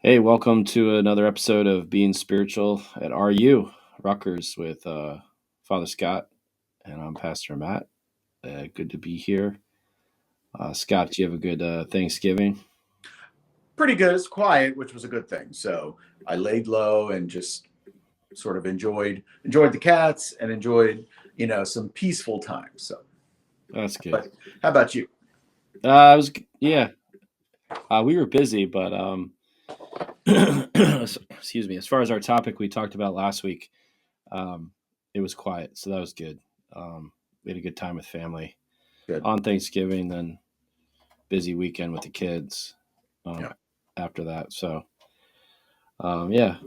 Hey, welcome to another episode of Being Spiritual at RU, Rutgers, with Father Scott, and I'm Pastor Matt. Good to be here. Scott, do you have a good Thanksgiving? Pretty good. It's quiet, which was a good thing. So I laid low and just sort of enjoyed the cats and enjoyed, some peaceful time. So, That's good. but how about you? I was, yeah, we were busy, but excuse me. As far as our topic we talked about last week, um, it was quiet, so that was good. We had a good time with family Good. on Thanksgiving, then busy weekend with the kids Yeah. after that. So, yeah,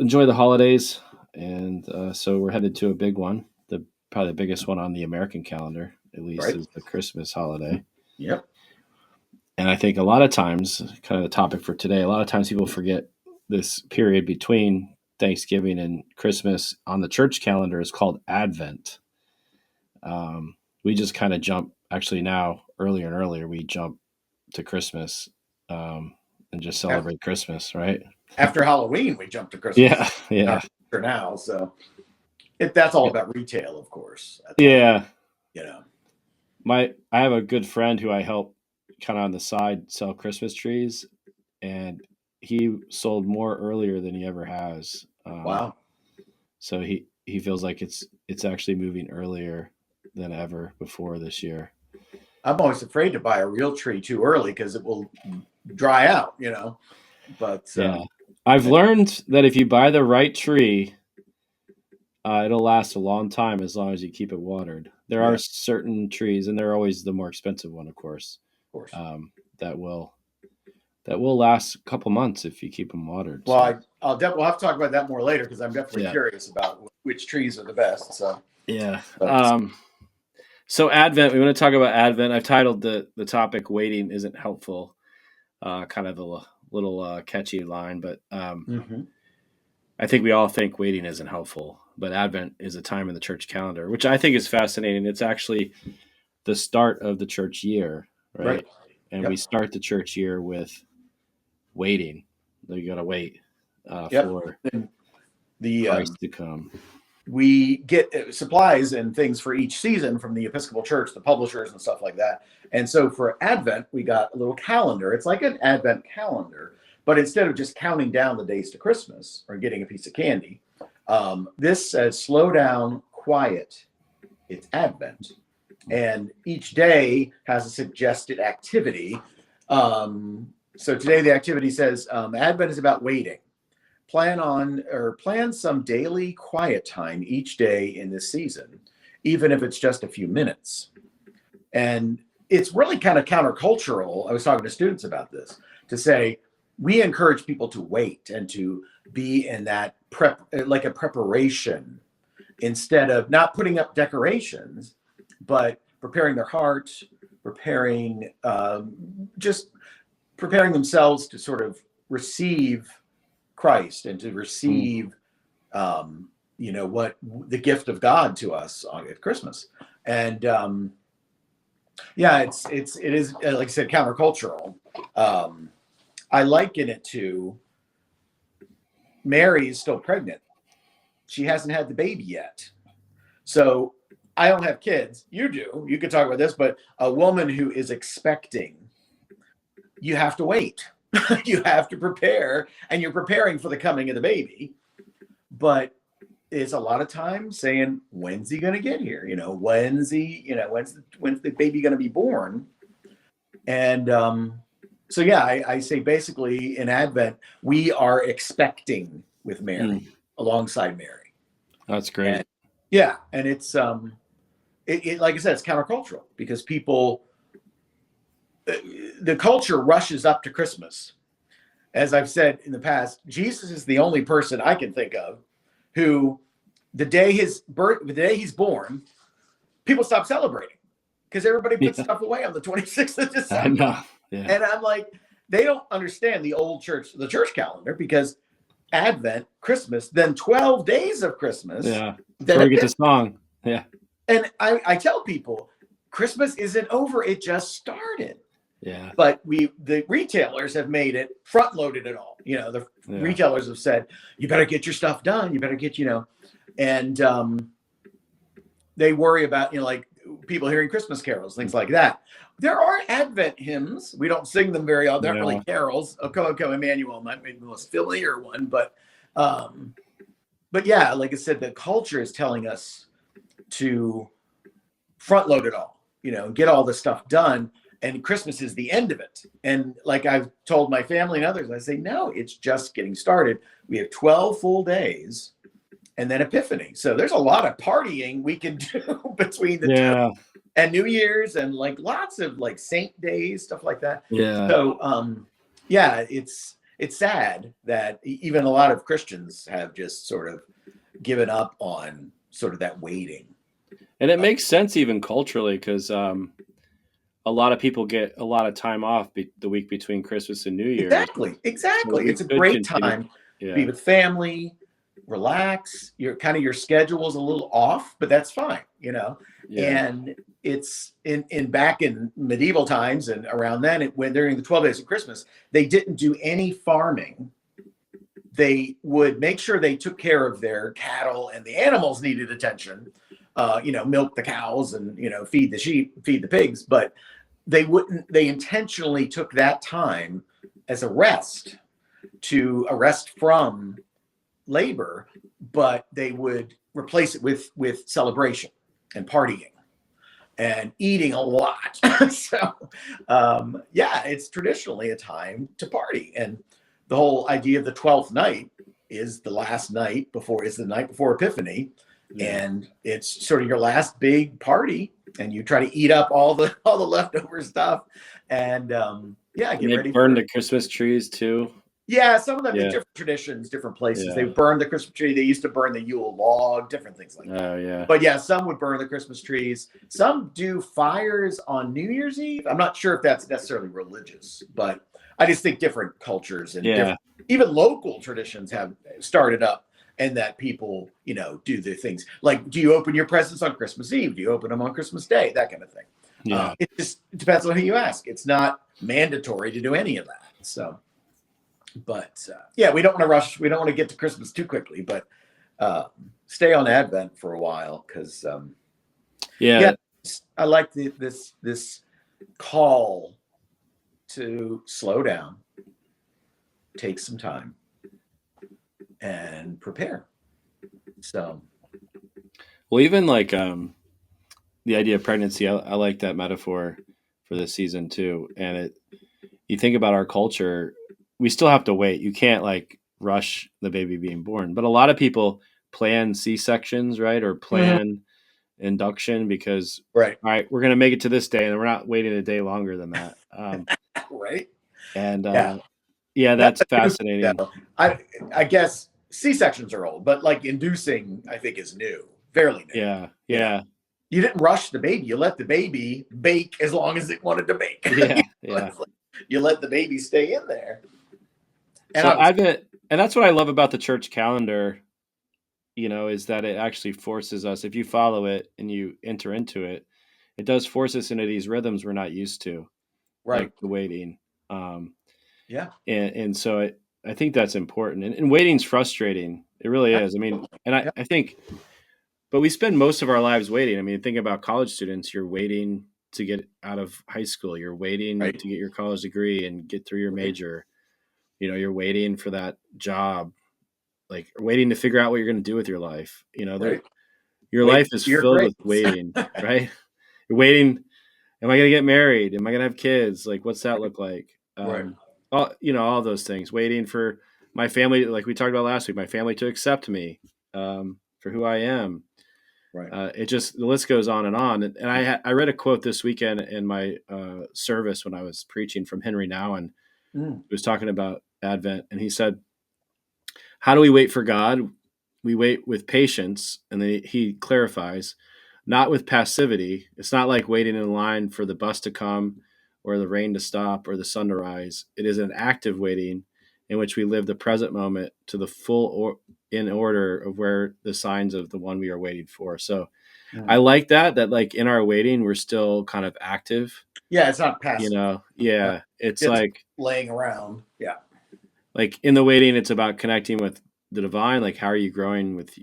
enjoy the holidays, and so we're headed to a big one. Probably the biggest one on the American calendar, at least, Right. is the Christmas holiday. Yep. And I think a lot of times, kind of the topic for today, a lot of times people forget this period between Thanksgiving and Christmas on the church calendar is called Advent. We just kind of jump, actually, now earlier and earlier, we jump to Christmas, and just celebrate Christmas, right? After Halloween, we jumped to Christmas Yeah, yeah, for now. So that's all about retail, of course. That's all, yeah. you know. I have a good friend who I help kind of on the side sell Christmas trees, and he sold more earlier than he ever has. Wow. So he feels like it's actually moving earlier than ever before this year. I'm always afraid to buy a real tree too early because it will dry out. But Yeah, I've learned that if you buy the right tree, it'll last a long time as long as you keep it watered. There yeah, are of certain trees, and they're always the more expensive one, of course, course. that will last a couple months if you keep them watered. Well, So we'll have to talk about that more later because I'm definitely yeah, curious about which trees are the best. So, yeah. but So Advent, we want to talk about Advent. I've titled the topic "Waiting Isn't Helpful." Kind of a little catchy line, but mm-hmm. I think we all think waiting isn't helpful. But Advent is a time in the church calendar, which I think is fascinating. It's actually the start of the church year, Right. right? And we Yep. start the church year with waiting. You got to wait Yep. for And the Christ to come. we get supplies and things for each season from the Episcopal Church, the publishers and stuff like that. And so for Advent, we got a little calendar. It's like an Advent calendar, but instead of just counting down the days to Christmas or getting a piece of candy, this says slow down, quiet. It's Advent. And each day has a suggested activity. So today the activity says Advent is about waiting. Plan some daily quiet time each day in this season, even if it's just a few minutes. And it's really kind of countercultural. I was talking to students about this to say we encourage people to wait and to be in that like a preparation, instead of not putting up decorations, but preparing their hearts, just preparing themselves to sort of receive Christ and to receive, what the gift of God to us at Christmas. And it is, like I said, countercultural. I liken it to Mary is still pregnant. She hasn't had the baby yet. So I don't have kids. You do. You could talk about this, but a woman who is expecting, you have to wait. You have to prepare, and you're preparing for the coming of the baby. But it's a lot of time saying, when's he going to get here? When's the baby going to be born? And so, yeah, I say basically in Advent, we are expecting with Mary, alongside Mary. That's great. And, yeah. And it's, like I said, it's countercultural because the culture rushes up to Christmas. As I've said in the past, Jesus is the only person I can think of who the day he's born, people stop celebrating because everybody puts stuff away on the 26th of December. I know. Yeah. And I'm like, they don't understand the church calendar, because Advent, Christmas, then 12 days of Christmas. Yeah. Then Before we get the song. Yeah. And I tell people, Christmas isn't over. It just started. Yeah. But the retailers have made it front loaded it all. The retailers have said, you better get your stuff done. You better get, and they worry about, like people hearing Christmas carols, things like that. There are Advent hymns. We don't sing them very often. They're not really carols. O Come Emmanuel might be the most familiar one, but yeah, like I said, the culture is telling us to front load it all, get all the stuff done. And Christmas is the end of it. And like I've told my family and others, I say, no, it's just getting started. We have 12 full days and then Epiphany. So there's a lot of partying we can do between the two. And New Year's and like lots of like saint days, stuff like that. Yeah. So yeah, it's sad that even a lot of Christians have just sort of given up on sort of that waiting. And it makes sense even culturally, because a lot of people get a lot of time off the week between Christmas and New Year's. Exactly. It's a great time to be with family, relax. Your schedule is a little off, but that's fine, And it's back in medieval times and around then, when during the 12 days of Christmas, they didn't do any farming. They would make sure they took care of their cattle, and the animals needed attention. Milk the cows and, feed the sheep, feed the pigs, but they intentionally took that time as a rest from labor, but they would replace it with celebration and partying and eating a lot. So, yeah, it's traditionally a time to party. And the whole idea of the 12th night is the last night is the night before Epiphany. Yeah. And it's sort of your last big party, and you try to eat up all the leftover stuff, and get ready. Burn the Christmas trees too. Yeah, some of them have different traditions, different places. Yeah. They burn the Christmas tree. They used to burn the Yule log, different things like that. Oh yeah. But yeah, some would burn the Christmas trees. Some do fires on New Year's Eve. I'm not sure if that's necessarily religious, but I just think different cultures and even local traditions have started up. And that people, do the things like, do you open your presents on Christmas Eve? Do you open them on Christmas Day? That kind of thing. Yeah. It just depends on who you ask. It's not mandatory to do any of that. So, but yeah, we don't want to rush. We don't want to get to Christmas too quickly, but stay on Advent for a while, because I like this call to slow down, take some time, and prepare. So, well, even like the idea of pregnancy, I like that metaphor for this season too. And you think about our culture, we still have to wait. You can't like rush the baby being born. But a lot of people plan C-sections, right, or plan induction because all right, we're going to make it to this day, and we're not waiting a day longer than that. Right. And that's fascinating. I guess C-sections are old, but like inducing, I think, is new, fairly new. Yeah. You didn't rush the baby. You let the baby bake as long as it wanted to bake. Yeah. You let the baby stay in there. And that's what I love about the church calendar, is that it actually forces us, if you follow it and you enter into it, it does force us into these rhythms we're not used to, right? Like the waiting. And so I think that's important. And waiting's frustrating. It really is. I mean, and I think, but we spend most of our lives waiting. I mean, think about college students. You're waiting to get out of high school. You're waiting to get your college degree and get through your major. You're waiting for that job, like waiting to figure out what you're going to do with your life. Your life is filled with waiting, right? You're waiting. Am I going to get married? Am I going to have kids? Like, what's that look like? All those things. Waiting for my family, like we talked about last week, my family to accept me for who I am. Right. The list goes on. And I read a quote this weekend in my service when I was preaching from Henry Nouwen. He was talking about Advent, and he said, how do we wait for God? We wait with patience, and then he clarifies, not with passivity. It's not like waiting in line for the bus to come or the rain to stop or the sun to rise. It is an active waiting in which we live the present moment to the full in order of where the signs of the one we are waiting for. So I like that like in our waiting, we're still kind of active, Yeah, it's not you passive. know? Yeah. It's Just like laying around. Yeah. in the waiting, it's about connecting with the divine. Like, how are you growing with,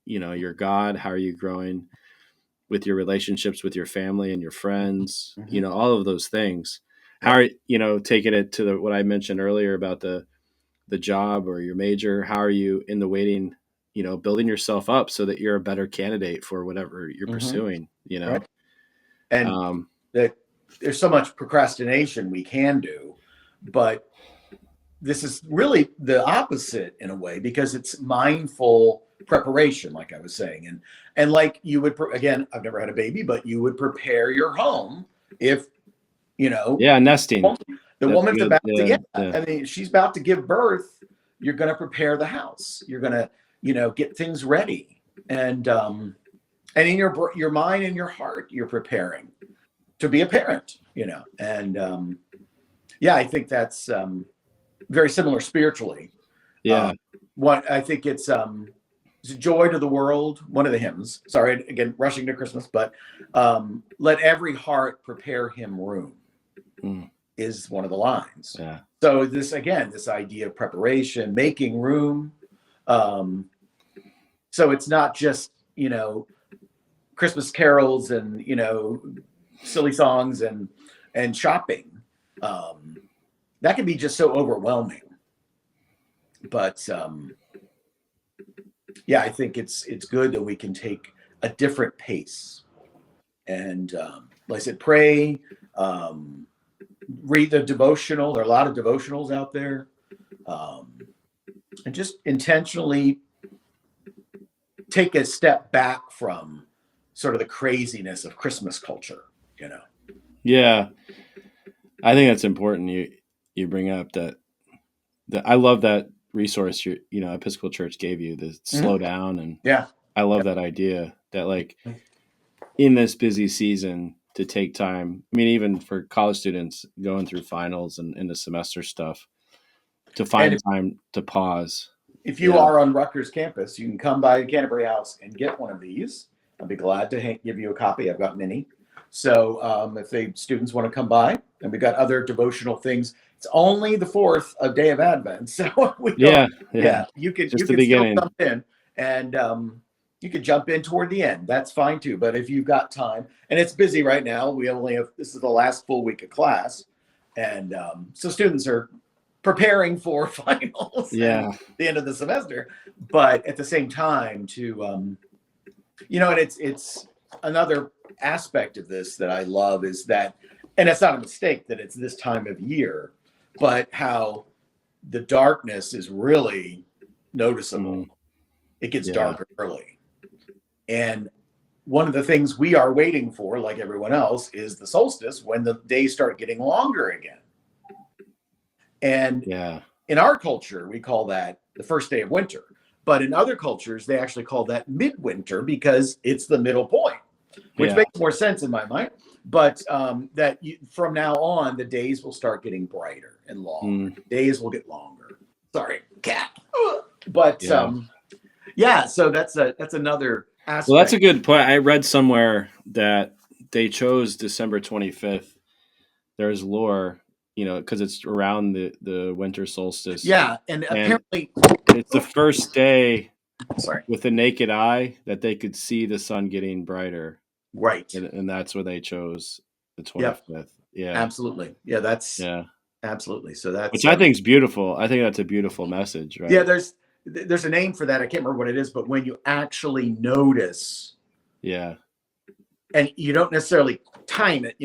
your God? How are you growing with your relationships with your family and your friends? Mm-hmm. All of those things. How Yep. are, taking it to what I mentioned earlier about the job or your major? How are you in the waiting, building yourself up so that you're a better candidate for whatever you're Mm-hmm. pursuing, Right. And Um, that there's so much procrastination we can do, but this is really the opposite in a way, because it's mindful preparation, like I was saying. And like you would, again, I've never had a baby, but you would prepare your home if, yeah, nesting. the That's woman's good. about to, yeah, Yeah. I mean, she's about to give birth. You're going to prepare the house. You're going to, get things ready. And in your mind and your heart, you're preparing to be a parent, and yeah, I think that's very similar spiritually. Yeah. What I think it's joy to the world, one of the hymns. Sorry, again, rushing to Christmas, but let every heart prepare him room Mm. is one of the lines. Yeah. So this idea of preparation, making room. So it's not just, Christmas carols and, silly songs and shopping. That can be just so overwhelming. But yeah, I think it's good that we can take a different pace. And like I said, pray, read the devotional. There are a lot of devotionals out there. And just intentionally take a step back from sort of the craziness of Christmas culture, Yeah. I think that's important. You bring up that I love that resource Episcopal Church gave you, the slow down. And Yeah. I love that idea that like in this busy season to take time. I mean, even for college students going through finals and the semester stuff, to And find time to pause. if you are on Rutgers campus, you can come by the Canterbury House and get one of these. I'll be glad to give you a copy. I've got many. So if the students want to come by, and we've got other devotional things. It's only the fourth of Day of Advent, so Yeah. you Just can the still beginning. jump in, and you could jump in toward the end. That's fine too. But if you've got time, and it's busy right now, we only have, this is the last full week of class, and so students are preparing for finals and the end of the semester. But at the same time, to and it's another aspect of this that I love is that, and it's not a mistake that it's this time of year, but how the darkness is really noticeable. It gets darker early. And one of the things we are waiting for, like everyone else, is the solstice, when the days start getting longer again. And in our culture, we call that the first day of winter. But in other cultures, they actually call that midwinter because it's the middle point, which makes more sense in my mind. But from now on, the days will start getting brighter and longer. Days will get longer. Sorry, cat. But so that's another aspect. Well, that's a good point. I read somewhere that they chose December 25th. There's lore, because it's around the winter solstice. Yeah, and apparently it's the first day with the naked eye that they could see the sun getting brighter. Right. And that's where they chose the 25th. Yep. Yeah. Absolutely. Yeah, absolutely. So that's, which I think is beautiful. I think that's a beautiful message, right? Yeah, there's a name for that. I can't remember what it is, but when you actually notice, and you don't necessarily time it,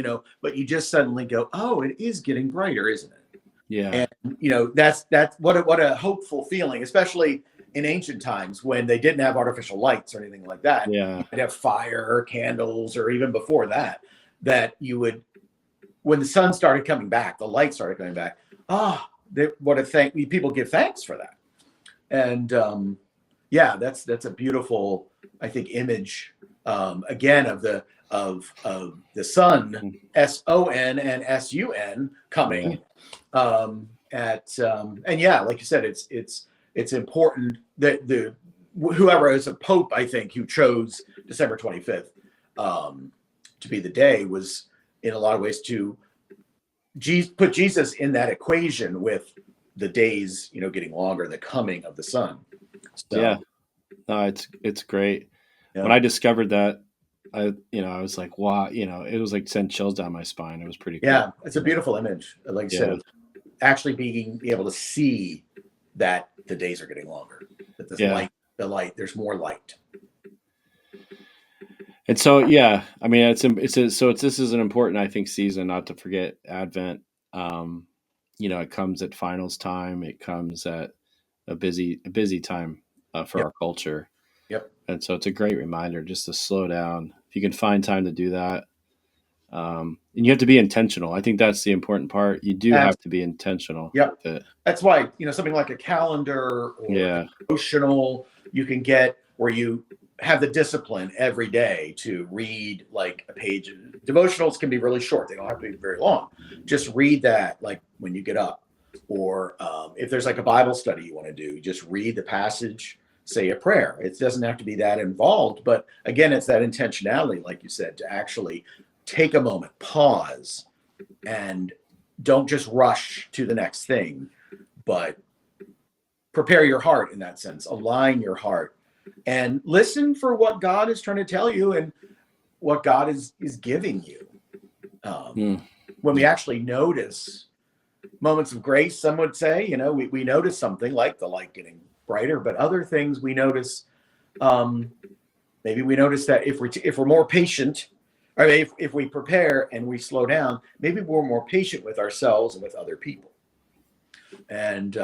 but you just suddenly go, oh, it is getting brighter, isn't it? Yeah. And that's what a hopeful feeling, especially in ancient times when they didn't have artificial lights or anything like that. Yeah. They'd have fire or candles, or even before that you would, when the sun started coming back, the light started coming back. People give thanks for that. And that's a beautiful, I think, image again of the sun, SON and SUN coming. And like you said, it's important that whoever is a pope, I think, who chose December 25th, to be the day was in a lot of ways to put Jesus in that equation with the days, getting longer, the coming of the Son. So, Yeah, no, it's great. yeah. When I discovered that, I was like, wow, it was like sent chills down my spine. It was pretty cool. Yeah, it's a beautiful image. Like you said, of actually being able to see that the days are getting longer. That the light, there's more light. And so, yeah, I mean, this is an important, I think, season, not to forget Advent. It comes at finals time. It comes at a busy time for our culture. Yep. And so it's a great reminder just to slow down. If you can find time to do that. And you have to be intentional. I think that's the important part. You do have to be intentional. Yep. That's why, something like a calendar or a devotional you can get where you have the discipline every day to read like a page. Devotionals can be really short. They don't have to be very long. Just read that like when you get up. Or if there's like a Bible study you want to do, just read the passage, say a prayer. It doesn't have to be that involved. But again, it's that intentionality, like you said, to actually take a moment, pause, and don't just rush to the next thing, but prepare your heart in that sense, align your heart, and listen for what God is trying to tell you and what God is giving you. When we actually notice moments of grace, some would say, we notice something like the light getting brighter, but other things we notice, maybe we notice that if we're more patient, or if we prepare and we slow down, maybe we're more patient with ourselves and with other people. And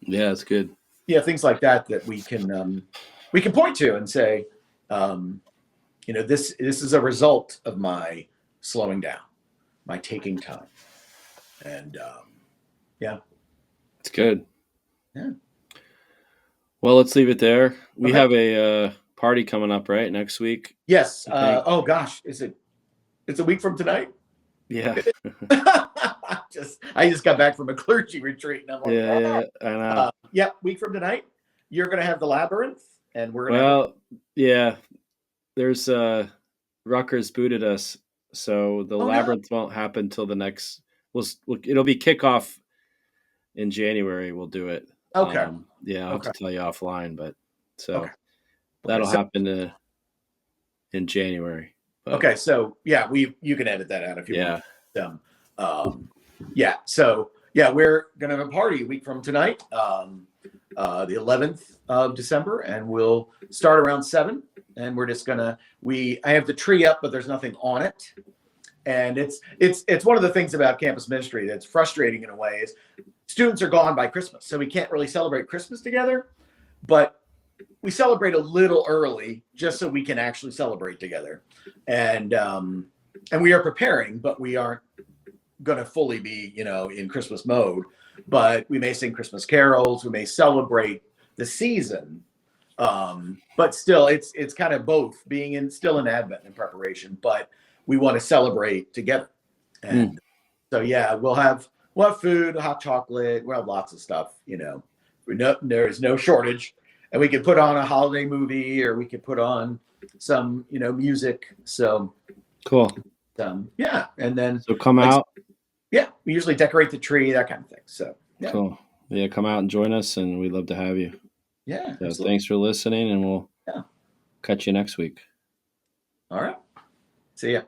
yeah, it's good. Yeah, things like that we can point to and say, this is a result of my slowing down, my taking time, and yeah, it's good. Yeah. Well, let's leave it there. We have a party coming up right next week. Yes. Oh gosh, it's a week from tonight. Yeah. I just got back from a clergy retreat, and I'm like, yeah, I know. Week from tonight, you're going to have the labyrinth, and we're going to. Well, there's Rutgers booted us, so the labyrinth won't happen till the next. It'll be kickoff in January. We'll do it. Okay. I'll have to tell you offline, but that'll happen in January. But, okay, so you can edit that out if you want. So we're gonna have a party a week from tonight, the 11th of December, and we'll start around 7. And we're just I have the tree up, but there's nothing on it. And it's one of the things about campus ministry that's frustrating in a way is students are gone by Christmas, so we can't really celebrate Christmas together, but we celebrate a little early just so we can actually celebrate together. And we are preparing, but we aren't going to fully be, in Christmas mode, but we may sing Christmas carols. We may celebrate the season. But still it's kind of both being still in Advent and preparation, but we want to celebrate together. And so, we'll have food, hot chocolate. We'll have lots of stuff, there is no shortage. And we could put on a holiday movie, or we could put on some, music. So cool. And then come out. Yeah, we usually decorate the tree, that kind of thing. So cool. Yeah, come out and join us, and we'd love to have you. Yeah. So thanks for listening, and we'll catch you next week. All right. See ya.